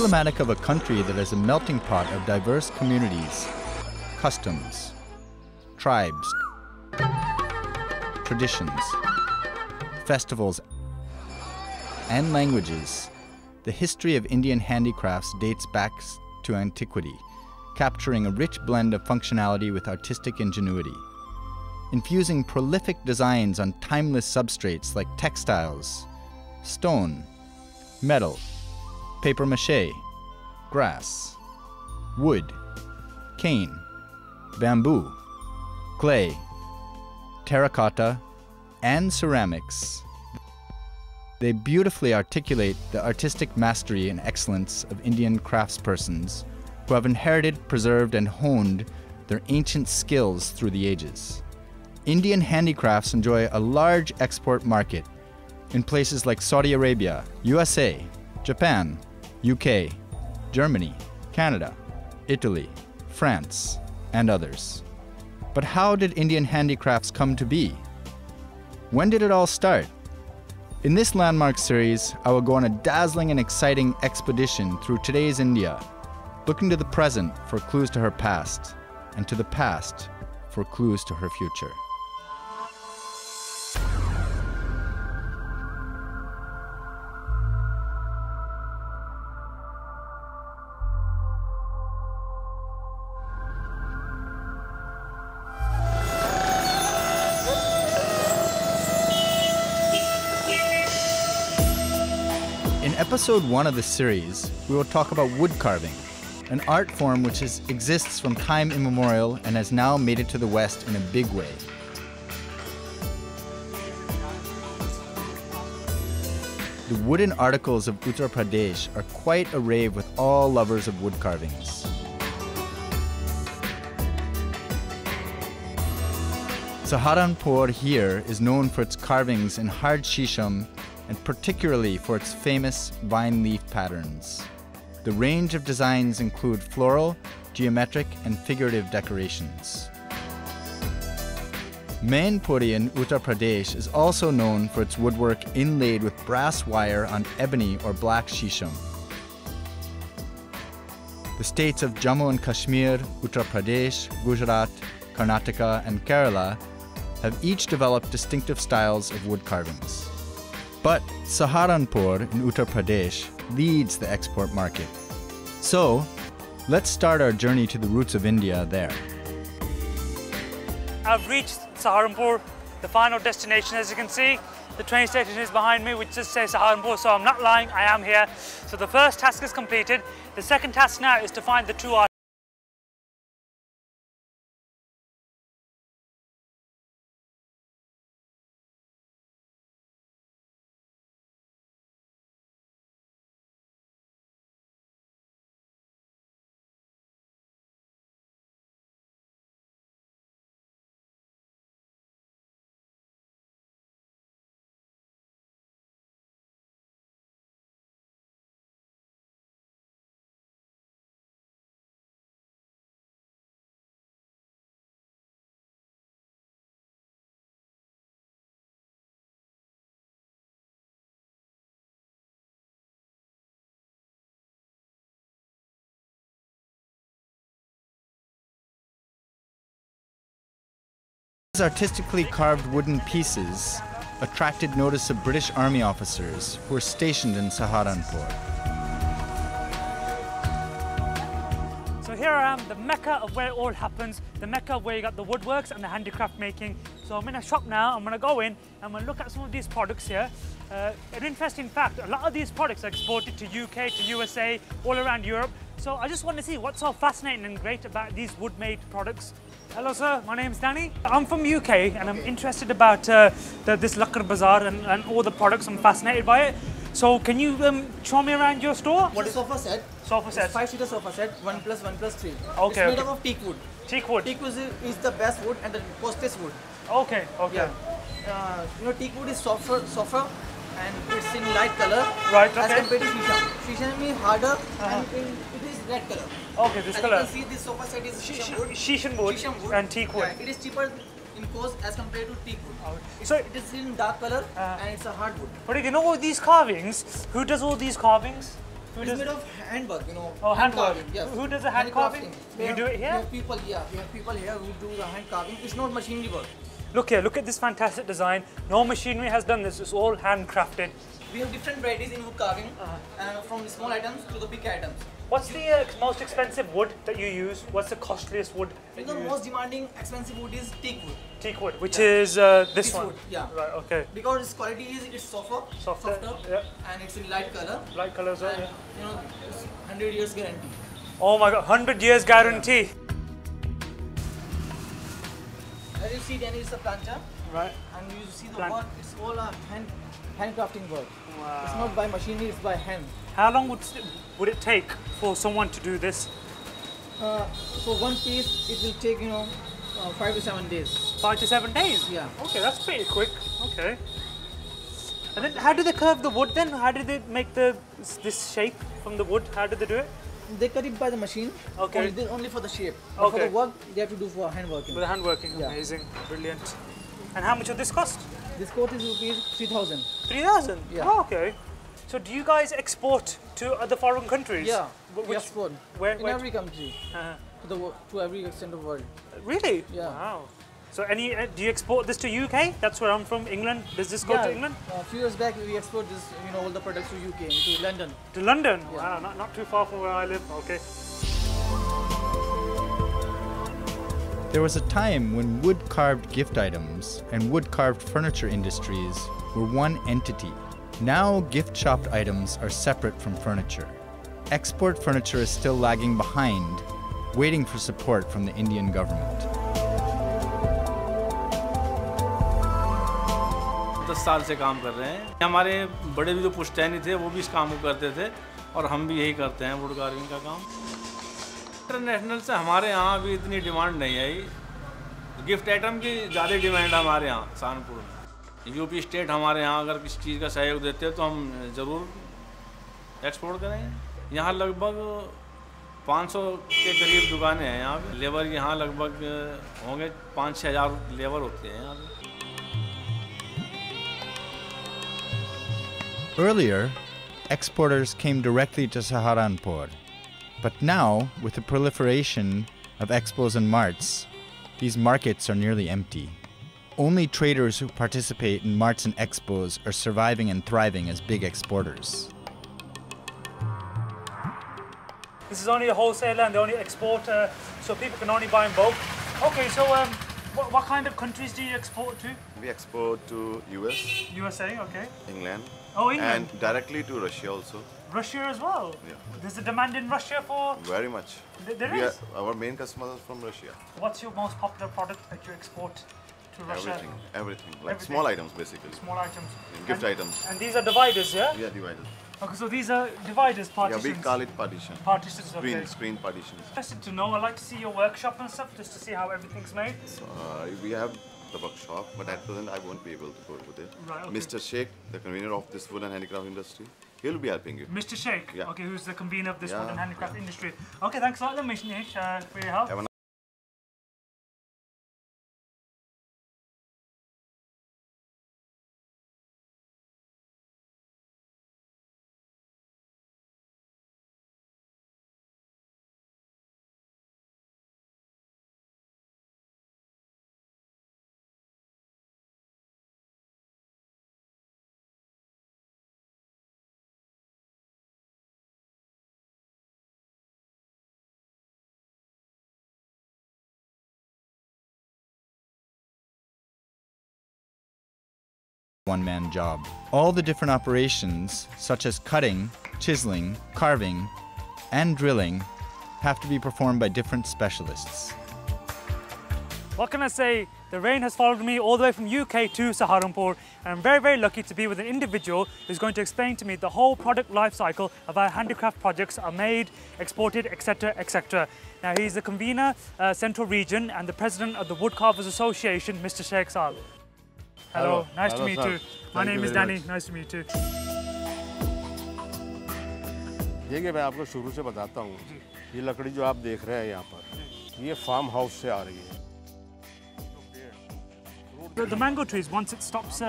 emblematic of a country that is a melting pot of diverse communities, customs, tribes, traditions, festivals, and languages, the history of Indian handicrafts dates back to antiquity, capturing a rich blend of functionality with artistic ingenuity. Infusing prolific designs on timeless substrates like textiles, stone, metal, papier-mâché, grass, wood, cane, bamboo, clay, terracotta, and ceramics. They beautifully articulate the artistic mastery and excellence of Indian craftspersons who have inherited, preserved, and honed their ancient skills through the ages. Indian handicrafts enjoy a large export market in places like Saudi Arabia, USA, Japan, UK, Germany, Canada, Italy, France, and others. But how did Indian handicrafts come to be? When did it all start? In this landmark series, I will go on a dazzling and exciting expedition through today's India, looking to the present for clues to her past, and to the past for clues to her future. In episode 1 of the series, we will talk about wood carving, an art form which exists from time immemorial and has now made it to the West in a big way. The wooden articles of Uttar Pradesh are quite a rave with all lovers of wood carvings. Saharanpur here is known for its carvings in hard shisham and particularly for its famous vine leaf patterns. The range of designs include floral, geometric, and figurative decorations. Mainpuri in Uttar Pradesh is also known for its woodwork inlaid with brass wire on ebony or black shisham. The states of Jammu and Kashmir, Uttar Pradesh, Gujarat, Karnataka, and Kerala have each developed distinctive styles of wood carvings. But Saharanpur in Uttar Pradesh leads the export market. So, let's start our journey to the roots of India there. I've reached Saharanpur, the final destination. As you can see, the train station is behind me, which just says Saharanpur, so I'm not lying, I am here. So the first task is completed. The second task now is to find the two artists. These artistically carved wooden pieces attracted notice of British Army officers who were stationed in Saharanpur. So here I am, the mecca of where it all happens, the mecca of where you got the woodworks and the handicraft making. So I'm in a shop now, I'm going to go in, I'm going to look at some of these products here. An interesting fact, a lot of these products are exported to UK, to USA, all around Europe. So I just want to see what's so fascinating and great about these wood-made products. Hello sir, my name's Danny. I'm from UK and I'm interested about this Lakar Bazaar and all the products. I'm fascinated by it. So can you show me around your store? What is sofa set? Sofa set. 5-seater sofa set, 1+1+3. Okay. It's made up of teak wood. Teak wood. Teak wood is the best wood and the costliest wood. Okay, okay. Yeah. Teak wood is softer and it's in light color. Right, okay. As compared to shisham. Shisham is harder and it is red color. Okay, this color. As you can see, this sofa set is Shishan wood and teak wood. Yeah, it is cheaper in cost as compared to teak wood. So it is in dark color and it's a hard wood. But you know all these carvings, who does all these carvings? Who It's does? made of handwork, you know. Oh, hand carving. Yes. Who does the hand carving? You do it We here? have people, yeah. We have people here who do the hand carving. It's not machinery work. Look here, look at this fantastic design. No machinery has done this, it's all handcrafted. We have different varieties in wood carving, from the small items to the big items. What's the most expensive wood that you use? What's the costliest wood? You know, the most demanding, expensive wood is teak wood. Teak wood, which is this This one. wood, yeah. Right, okay. Because its quality is it's softer, yeah. and it's in light color. Light colours, And, yeah. you know, it's 100 years guarantee. Oh my god, 100 years guarantee. As you see, then it's a plancha, Right. and you see the Plant. work. It's all a handcrafting work. Wow. It's not by machinery; it's by hand. How long would it take for someone to do this? For one piece, it will take 5 to 7 days. 5 to 7 days? Yeah. Okay, that's pretty quick. Okay. And then how do they curve the wood then? How do they make this shape from the wood? How do they do it? They cut it by the machine. Okay. Only for the shape. But Okay. for the work, they have to do for hand working. With the hand working, Yeah. amazing, brilliant. And how much would this cost? This coat is rupees 3,000. 3,000? Yeah. Oh, okay. So do you guys export to other foreign countries? Yeah. Which, We export where, in where- every country, to every extent of the world. Really? Yeah. Wow. So do you export this to UK? That's where I'm from, England. Does this go to England? A few years back, we export this, all the products to UK, to London. To London? Yeah. Wow, not too far from where I live. Okay. There was a time when wood-carved gift items and wood-carved furniture industries were one entity. Now, gift-shopped items are separate from furniture. Export furniture is still lagging behind, waiting for support from the Indian government. 10 साल से काम कर रहे हैं। हमारे बड़े भी जो पुश्तैनी थे वो भी इस काम को करते थे और हम भी यही करते हैं वुड कार्विंग का काम। इंटरनेशनल से हमारे यहाँ अभी इतनी डिमांड नहीं आई। गिफ्ट आइटम की ज़्यादा डिमांड हमारे यहाँ सहारनपुर में। यूपी स्टेट हमारे यहाँ अगर किसी चीज़ का सहयोग देते हैं तो हम ज़रूर एक्सपोर्ट करेंगे। यहाँ लगभग 500 के करीब दुकानें हैं यहाँ पे। लेबर यहाँ लगभग होंगे 5-6 हज़ार लेबर होते हैं यहाँ पे। Earlier, exporters came directly to Saharanpur. But now, with the proliferation of expos and marts, these markets are nearly empty. Only traders who participate in marts and expos are surviving and thriving as big exporters. This is only a wholesaler and they only export, so people can only buy in bulk. Okay, so what kind of countries do you export to? We export to US, USA, okay. England, Oh, England. and directly to Russia also. Russia as well? Yeah. There's a demand in Russia for... Very much. There We is? our main customers are from Russia. What's your most popular product that you export to Russia? Everything. Like Everything. small items basically. Small items. Gift And- items. And these are dividers, yeah? We are divided. Okay, so these are dividers, Yeah, partitions. we call it partition. Partitions, okay. Screen partitions. Interested to know, I'd like to see your workshop and stuff, just to see how everything's made. So, we have the workshop, but at present I won't be able to go over there. Right, okay. Mr. Sheikh, the convener of this wood and handicraft industry, he'll be helping you. Mr. Sheikh, Yeah. okay, who's the convener of this Yeah, wood and handicraft yeah. industry. Okay, thanks a lot then, Mr. Sheikh, for your help. Have a One-man job. All the different operations, such as cutting, chiseling, carving, and drilling, have to be performed by different specialists. What can I say? The rain has followed me all the way from UK to Saharanpur, and I'm very, very lucky to be with an individual who's going to explain to me the whole product life cycle of how handicraft projects are made, exported, etc., etc. Now, he's the convener, Central Region, and the president of the Woodcarvers Association, Mr. Sheikh Sal. Hello, nice to meet you. My name is Danny, nice to meet you. देखिए मैं आपको शुरू से बताता हूँ ये लकड़ी जो आप देख रहे हैं यहाँ पर ये फार्म हाउस से आ रही है fruit The mango trees, once it stops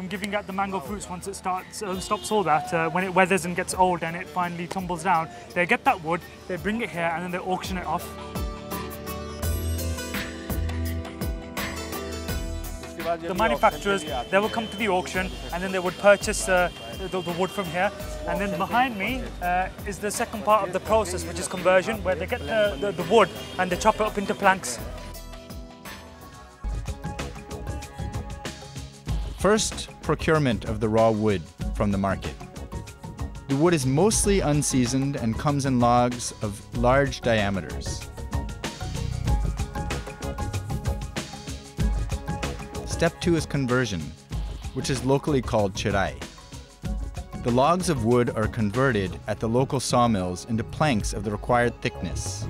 giving out the mango fruits, once it stops all that, when it weathers and gets old and it finally tumbles down, they get that wood, they bring it here and then they auction it off. The manufacturers, they will come to the auction and then they would purchase the wood from here. And then behind me is the second part of the process, which is conversion, where they get the wood and they chop it up into planks. First, procurement of the raw wood from the market. The wood is mostly unseasoned and comes in logs of large diameters. Step 2 is conversion, which is locally called chirai. The logs of wood are converted at the local sawmills into planks of the required thickness.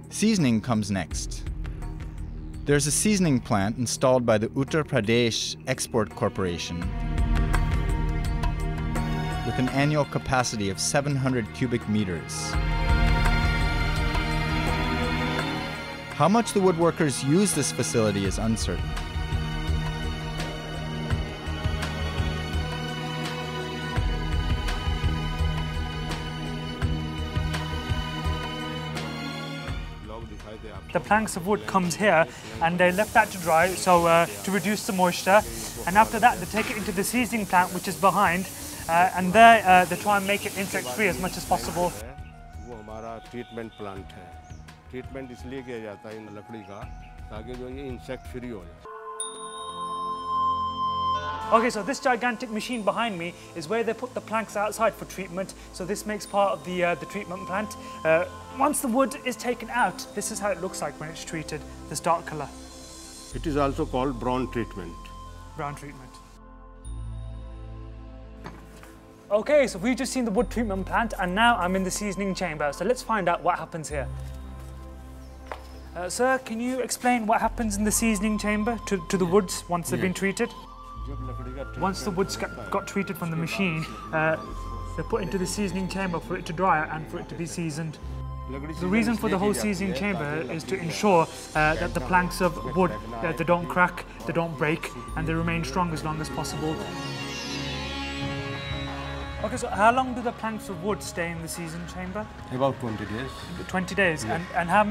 Seasoning comes next. There's a seasoning plant installed by the Uttar Pradesh Export Corporation with an annual capacity of 700 cubic meters. How much the woodworkers use this facility is uncertain. The planks of wood comes here and they're left out to dry, so to reduce the moisture. And after that, they take it into the seasoning plant, which is behind, and there they try and make it insect-free as much as possible. वो हमारा treatment plant है। Treatment इसलिए किया जाता है इन लकड़ी का ताकि जो ये इंसेक्ट फ्री हो जाए। Okay, so this gigantic machine behind me is where they put the planks outside for treatment. So this makes part of the treatment plant. Once the wood is taken out, this is how it looks like when it's treated, this dark colour. It is also called brown treatment. Brown treatment. Okay, so we've just seen the wood treatment plant and now I'm in the seasoning chamber. So let's find out what happens here. Sir, can you explain what happens in the seasoning chamber to the woods once they've been treated? Once the woods got treated from the machine, they're put into the seasoning chamber for it to dry and for it to be seasoned. The reason for the whole seasoning chamber is to ensure that the planks of wood, they don't crack, they don't break, and they remain strong as long as possible. Okay, so how long do the planks of wood stay in the seasoning chamber? About 20 days. 20 days. Yes. And how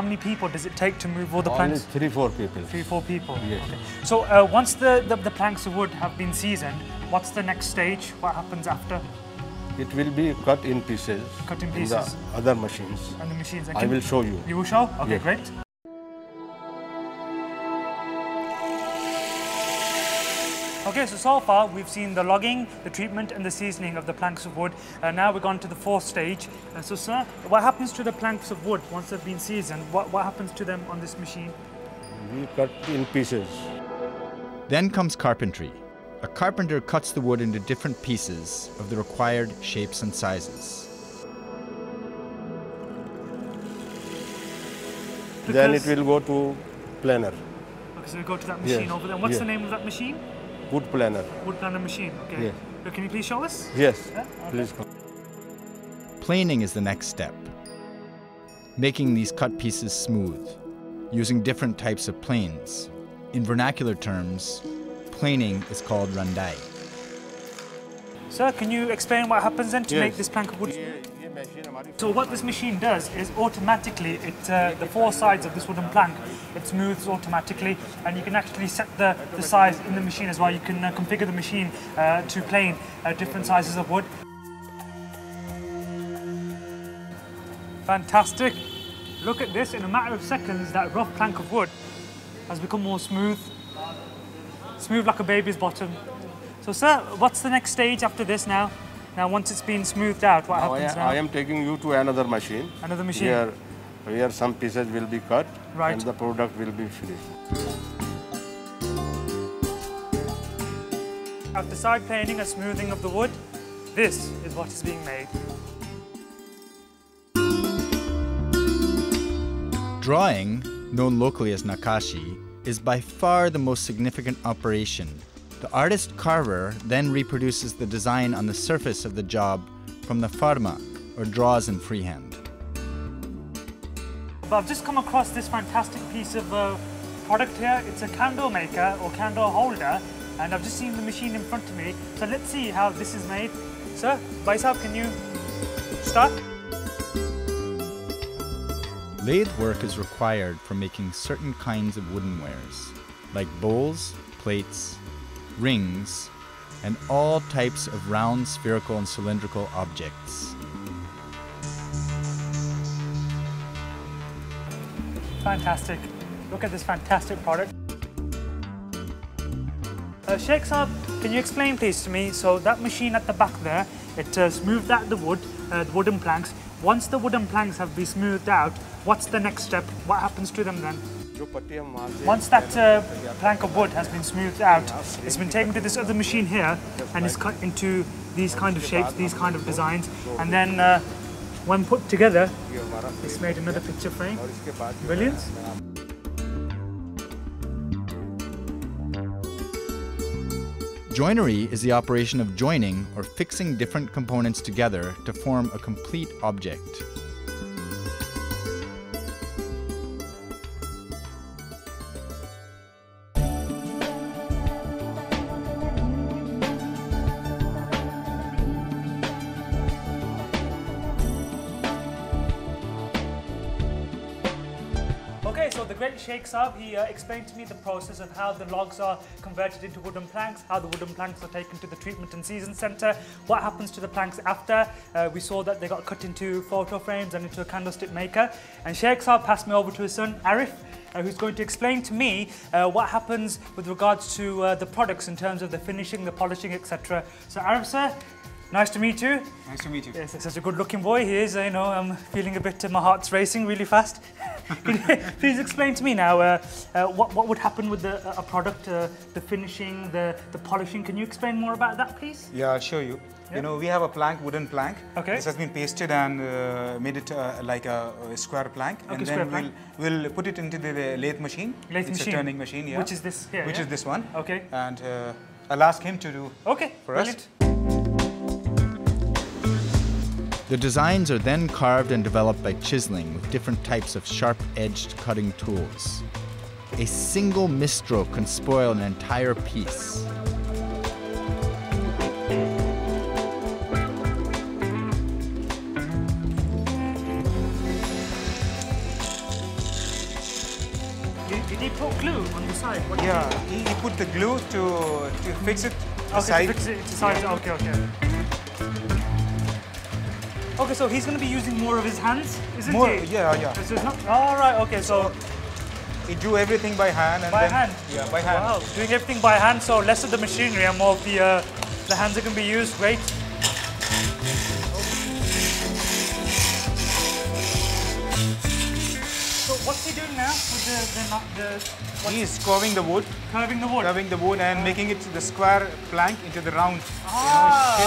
many people does it take to move all the planks? Only 3-4 people. 3-4 people. Yes. Okay. So once the planks of wood have been seasoned, what's the next stage? What happens after? It will be cut in pieces. Cut in pieces. In the other machines. And the machines. I will show you. You will show? Okay, yes. Great. Okay, so far we've seen the logging, the treatment and the seasoning of the planks of wood. Now we're gone to the fourth stage. So sir, what happens to the planks of wood once they've been seasoned? What happens to them on this machine? We cut in pieces. Then comes carpentry. A carpenter cuts the wood into different pieces of the required shapes and sizes. Then it will go to planer. Okay, so we go to that machine over there. What's the name of that machine? Wood planer. Wood planer machine, okay. Yes. So can you please show us? Yes, yeah? Okay. Please come. Planing is the next step. Making these cut pieces smooth, using different types of planes. In vernacular terms, planing is called randai. Sir, can you explain what happens then to make this plank of wood? So what this machine does is automatically, the four sides of this wooden plank, it smooths automatically, and you can actually set the size in the machine as well. You can configure the machine to plane different sizes of wood. Fantastic. Look at this, in a matter of seconds, that rough plank of wood has become more smooth. Smooth like a baby's bottom. So sir, what's the next stage after this now? Now once it's been smoothed out, what happens now? I am taking you to another machine. Another machine? Where some pieces will be cut right. and the product will be finished. After side planing and smoothing of the wood, this is what is being made. Drawing, known locally as nakashi, is by far the most significant operation. The artist Carver then reproduces the design on the surface of the job from the farma, or draws in freehand. But I've just come across this fantastic piece of product here. It's a candle maker or candle holder, and I've just seen the machine in front of me. So let's see how this is made. Sir, Bhai Sahab, can you start? Lathe work is required for making certain kinds of wooden wares, like bowls, plates, rings, and all types of round, spherical, and cylindrical objects. Fantastic. Look at this fantastic product. Sheikh Saab, can you explain please to me, so that machine at the back there, it smoothed out the wooden planks. Once the wooden planks have been smoothed out, what's the next step? What happens to them then? Once that plank of wood has been smoothed out, it's been taken to this other machine here and is cut into these kind of shapes, these kind of designs, and then when put together, it's made another picture frame. Brilliant. Joinery is the operation of joining or fixing different components together to form a complete object. So the great Sheikh Saab, he explained to me the process of how the logs are converted into wooden planks, how the wooden planks are taken to the treatment and season centre, what happens to the planks after. We saw that they got cut into photo frames and into a candlestick maker. And Sheikh Saab passed me over to his son, Arif, who's going to explain to me what happens with regards to the products in terms of the finishing, the polishing, etc. So Arif sir, nice to meet you. Nice to meet you. Yes, such a good-looking boy he is. You know, I'm feeling a bit, my heart's racing really fast. Can you please explain to me now what would happen with a product, the finishing, the polishing? Can you explain more about that, please? Yeah, I'll show you. Yeah. You know, we have a plank, wooden plank. Okay. This has been pasted and made it like a square plank. Okay, and square then plank. we'll put it into the lathe machine. Lathe it's machine. a turning machine, yeah. Which is this here, Which yeah? is this one. Okay. And I'll ask him to do Okay, for brilliant. us. The designs are then carved and developed by chiseling with different types of sharp-edged cutting tools. A single misstroke can spoil an entire piece. Did he put glue on the side? What did Yeah, he put the glue to fix it Okay, side. to fix it to size. Okay, okay. Okay, so he's going to be using more of his hands, isn't More, he? yeah. So it's not. All right. Okay, so He do everything by hand. And by then, hand. Yeah, by hand. Wow, doing everything by hand. So less of the machinery and more of the hands that can be used. Great. So what's he doing now with the He is carving the wood. curving the wood? Carving the wood and making it the square plank into the round. Okay,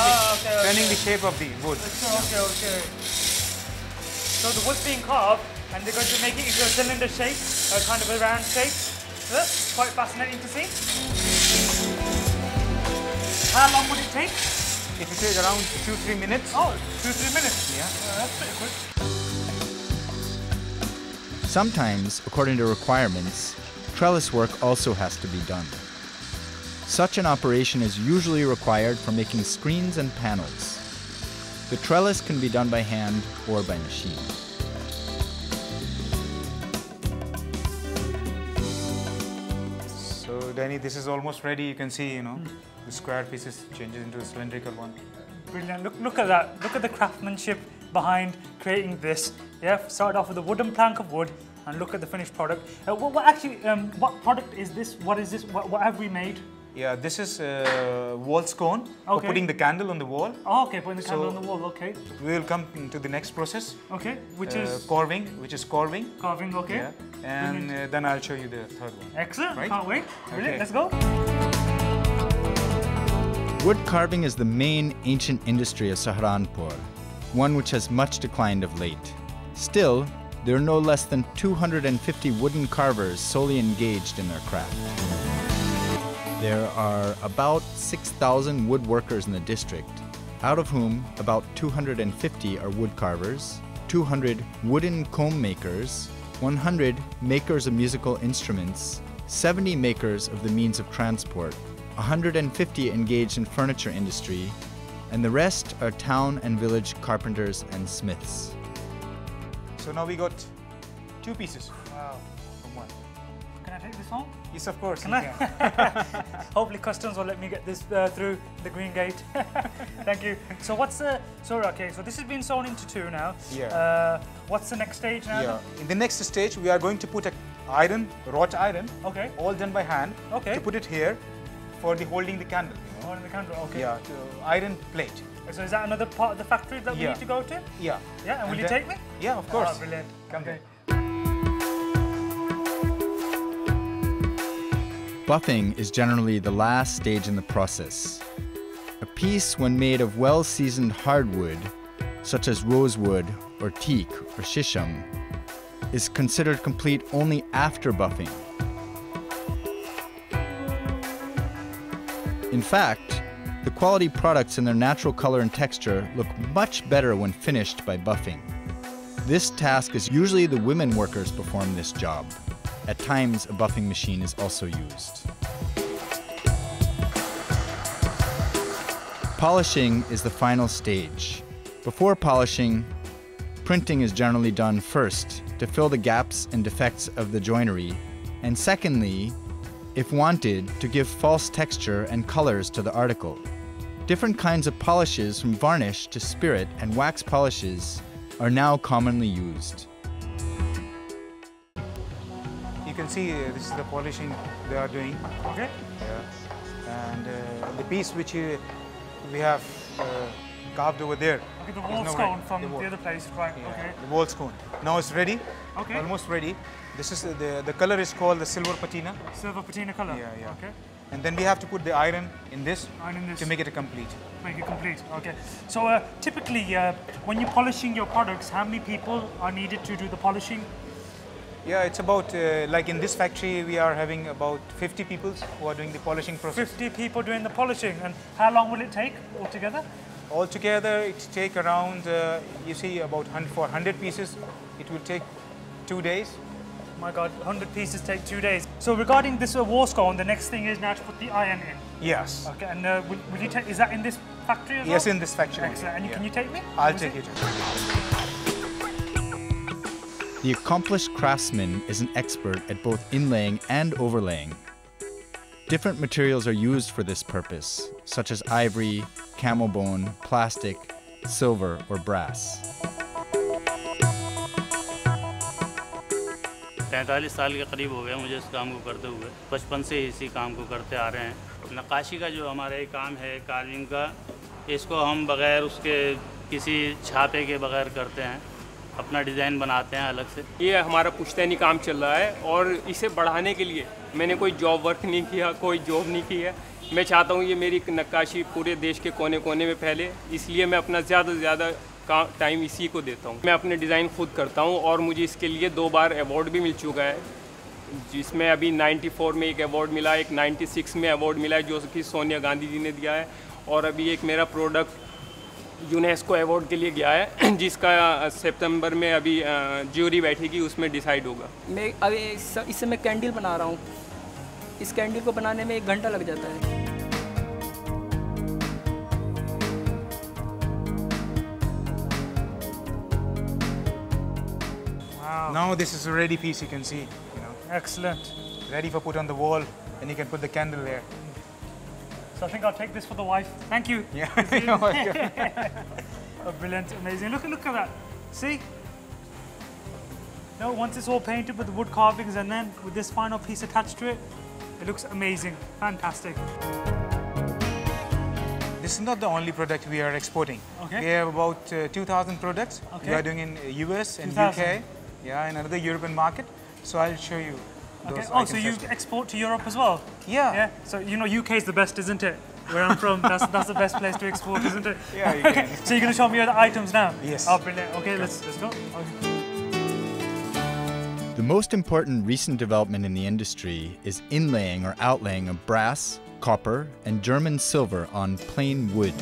Turning the shape of the wood. Okay. So the wood's being carved and they're going to make it into a cylinder shape, kind of a round shape. Quite fascinating to see. How long would it take? It will take around 2-3 minutes. Oh, 2-3 minutes. Yeah. That's pretty quick. Sometimes, according to requirements, trellis work also has to be done. Such an operation is usually required for making screens and panels. The trellis can be done by hand or by machine. So Danny, this is almost ready. You can see, the square pieces changes into a cylindrical one. Brilliant. Look at that. Look at the craftsmanship behind creating this. Yeah, started off with a wooden plank of wood, and look at the finished product. What product is this? What is this? What have we made? Yeah, this is wall scone for Okay. putting the candle on the wall. Oh, okay, putting the candle So- on the wall. Okay. We will come to the next process. Okay, which is carving, carving. Okay. Yeah. And then I'll show you the third one. Excellent. Right? Can't wait. Brilliant. Okay. Let's go. Wood carving is the main ancient industry of Saharanpur, one which has much declined of late. Still, there are no less than 250 wooden carvers solely engaged in their craft. There are about 6,000 woodworkers in the district, out of whom about 250 are wood carvers, 200 wooden comb makers, 100 makers of musical instruments, 70 makers of the means of transport, 150 engaged in furniture industry, and the rest are town and village carpenters and smiths. So now we got 2 pieces. Wow. From one. Can I take this home? Yes, of course. Can I? Hopefully customs will let me get this through the green gate. Thank you. So what's the, so okay, so this has been sewn into 2 now. Yeah. What's the next stage now? Yeah. In the next stage, we are going to put a iron, wrought iron, Okay. all done by hand. Okay. To put it here for the holding the candle. On the candle, okay. Yeah, to iron plate. So is that another part of the factory that we Yeah. need to go to? Yeah. Yeah, and will you then- take me? Yeah, of course. Oh, brilliant. Come Okay. Buffing is generally the last stage in the process. A piece, when made of well-seasoned hardwood, such as rosewood or teak or shisham, is considered complete only after buffing. In fact, the quality products in their natural color and texture look much better when finished by buffing. This task is usually the women workers perform this job. At times, a buffing machine is also used. Polishing is the final stage. Before polishing, printing is generally done first to fill the gaps and defects of the joinery, and secondly, if wanted, to give false texture and colors to the article. Different kinds of polishes, from varnish to spirit and wax polishes, are now commonly used. You can see this is the polishing they are doing. Okay. Yeah. And the piece which we have carved over there. Okay, the is wall now scone ready. from The wall. the other place, right? Yeah, Okay. the wall scone. Now it's ready. Okay. Almost ready. This is the color is called the silver patina. Silver patina color. Yeah, yeah. Okay. And then we have to put the iron in this Iron in this. to make it a complete. Make it complete. Okay. So typically, when you're polishing your products, how many people are needed to do the polishing? Yeah, it's about like in this factory we are having about 50 people who are doing the polishing process. 50 people doing the polishing, and how long will it take altogether? Altogether, it take around you see about 100 for 100 pieces. It will take 2 days. My God, 100 pieces take 2 days. So regarding this wall scone, the next thing is now to put the iron in. Yes. Okay, and will you take? Is that in this factory as Yes, well? in this factory. Excellent. And Yeah. can you take me? I'll Is take it? you. The accomplished craftsman is an expert at both inlaying and overlaying. Different materials are used for this purpose, such as ivory, camel bone, plastic, silver, or brass. 45 साल के करीब हो गए मुझे इस काम को करते हुए। बचपन से इसी काम को करते आ रहे हैं। नक्काशी का जो हमारा ये काम है, कार्विंग का, इसको हम बगैर उसके किसी छापे के बगैर करते हैं। अपना डिज़ाइन बनाते हैं अलग से। ये हमारा पुश्तैनी काम चल रहा है और इसे बढ़ाने के लिए मैंने कोई जॉब वर्क नहीं किया, कोई जॉब नहीं की है। मैं चाहता हूँ ये मेरी नक्काशी पूरे देश के कोने कोने में फैले, इसलिए मैं अपना ज़्यादा से ज़्यादा टाइम इसी को देता हूँ। मैं अपने डिज़ाइन खुद करता हूँ और मुझे इसके लिए 2 बार अवार्ड भी मिल चुका है, जिसमें अभी 94 में एक अवार्ड मिला, एक 96 में अवार्ड मिला है जो कि सोनिया गांधी जी ने दिया है, और अभी एक मेरा प्रोडक्ट यूनेस्को अवार्ड के लिए गया है जिसका सितंबर में अभी ज्यूरी बैठेगी, उसमें डिसाइड होगा। मैं अभी इससे मैं कैंडल बना रहा हूँ। इस कैंडल को बनाने में 1 घंटा लग जाता है। Wow. Now this is a ready piece, you can see. Excellent. Ready for put on the wall, and you can put the candle there. So I think I'll take this for the wife. Thank you. Yeah. Oh, brilliant, amazing. Look at that. See? No, once it's all painted with the wood carvings and then with this final piece attached to it, it looks amazing. Fantastic. This is not the only product we are exporting. Okay. We have about 2,000 products. Okay. We are doing in US and 2,000. UK, yeah, and another European market. So I'll show you. Okay. Those Oh, so items you as well. export to Europe as well? Yeah. Yeah. So you know UK is the best, isn't it? Where I'm from, that's the best place to export, isn't it? Yeah, you can. Okay. So you're going to show me the items now? Yes. Oh, brilliant. Okay, let's go. Okay. The most important recent development in the industry is inlaying or outlaying of brass, copper, and German silver on plain wood.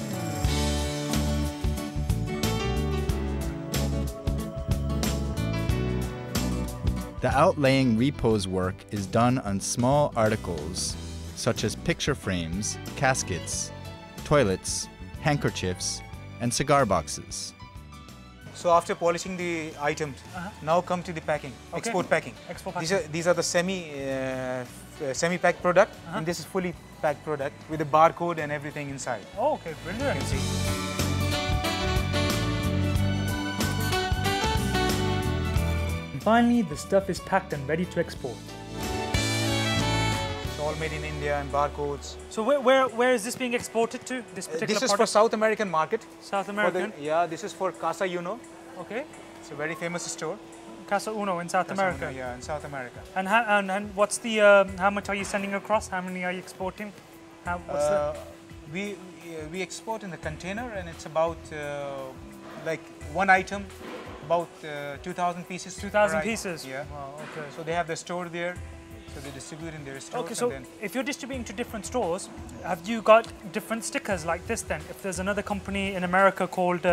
The outlaying repose work is done on small articles such as picture frames, caskets, toilets, handkerchiefs, and cigar boxes. So after polishing the items, now come to the packing, export packing. Export packing. These are the semi-packed product, and this is fully packed product with a barcode and everything inside. Oh, okay, brilliant. You can see. And finally, the stuff is packed and ready to export. It's all made in India and barcodes. So where is this being exported to? This particular This is product? for South American market. South American? Yeah, this is for Casa Uno. Okay. It's a very famous store. Casa Uno in South Casa America. Uno, yeah, in South America. And what's the how much are you sending across? How many are you exporting? We export in the container, and it's about like one item, about 2,000 pieces. 2,000 pieces. Yeah. Wow, okay. So they have the store there. So they distribute in their stores. Okay, so if you're distributing to different stores, have you got different stickers like this then? If there's another company in America called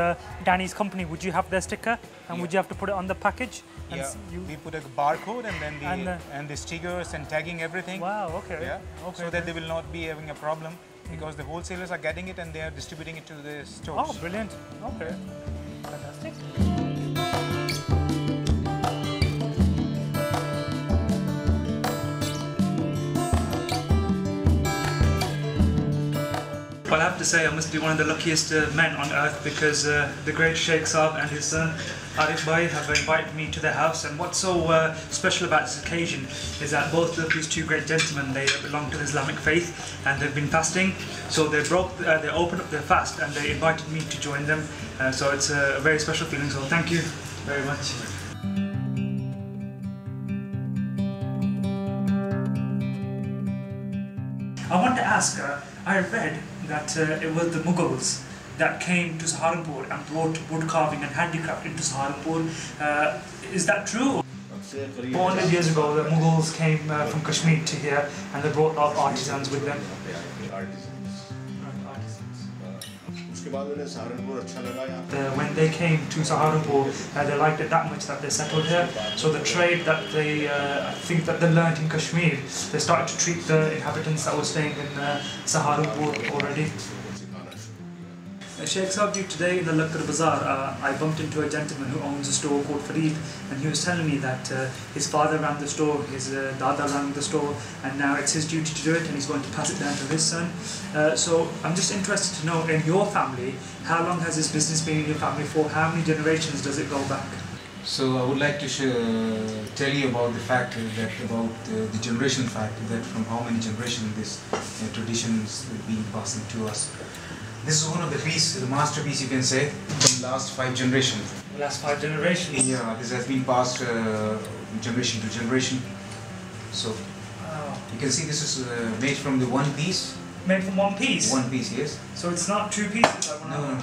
Danny's Company, would you have their sticker? And would you have to put it on the package? And yeah, we put a barcode and then the stickers and tagging everything. Wow, okay. Yeah, okay. so that they will not be having a problem because the wholesalers are getting it and they are distributing it to the stores. Oh, brilliant. Okay, fantastic. Well, I have to say I must be one of the luckiest men on earth because the great Sheikh Saab and his son Arif Bhai have invited me to their house, and what's so special about this occasion is that both of these two great gentlemen, they belong to the Islamic faith and they've been fasting, so they opened up their fast and they invited me to join them, so it's a very special feeling, so thank you very much. I want to ask, I read that it was the Mughals that came to Saharanpur and brought wood carving and handicraft into Saharanpur. Is that true? 400 years ago, the Mughals came from Kashmir to here and they brought our artisans with them. When they came to Saharanpur, they liked it that much that they settled here. So the trade that they, I think that they learned in Kashmir, they started to treat the inhabitants that were staying in Saharanpur already. Sheikh Saab, today in the Lakkar Bazaar, I bumped into a gentleman who owns a store called Farid, and he was telling me that his father ran the store, his dada ran the store, and now it's his duty to do it, and he's going to pass it down to his son. So I'm just interested to know, in your family, how long has this business been in your family for? How many generations does it go back? So I would like to tell you about the fact that the generation fact, that from how many generations this tradition is being passed to us. This is one of the pieces, the masterpiece you can say, from last 5 generations. The last 5 generations? Yeah, this has been passed generation to generation. So you can see this is made from the one piece. Made from one piece? One piece, yes. So it's not 2 pieces? No.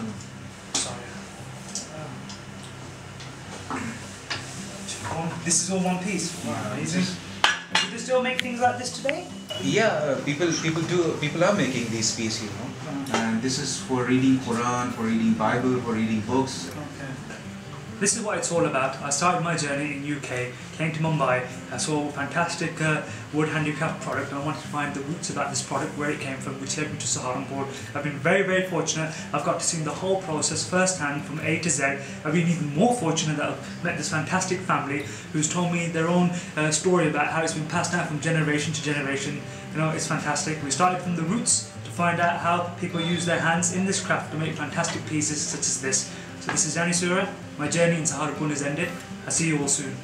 Sorry. This is all one piece? Wow, amazing. Do they still make things like this today? Yeah, people are making these pieces, you know. And this is for reading Quran, for reading Bible, for reading books. Okay. This is what it's all about. I started my journey in UK, came to Mumbai, I saw a fantastic wood handicraft product, and I wanted to find the roots about this product, where it came from, which led me to Saharanpur. I've been very, very fortunate. I've got to see the whole process firsthand from A to Z. I've been even more fortunate that I've met this fantastic family who's told me their own story about how it's been passed down from generation to generation. You know, it's fantastic. We started from the roots to find out how people use their hands in this craft to make fantastic pieces such as this. So this is Sura. My journey in Saharanpur is ended. I'll see you all soon.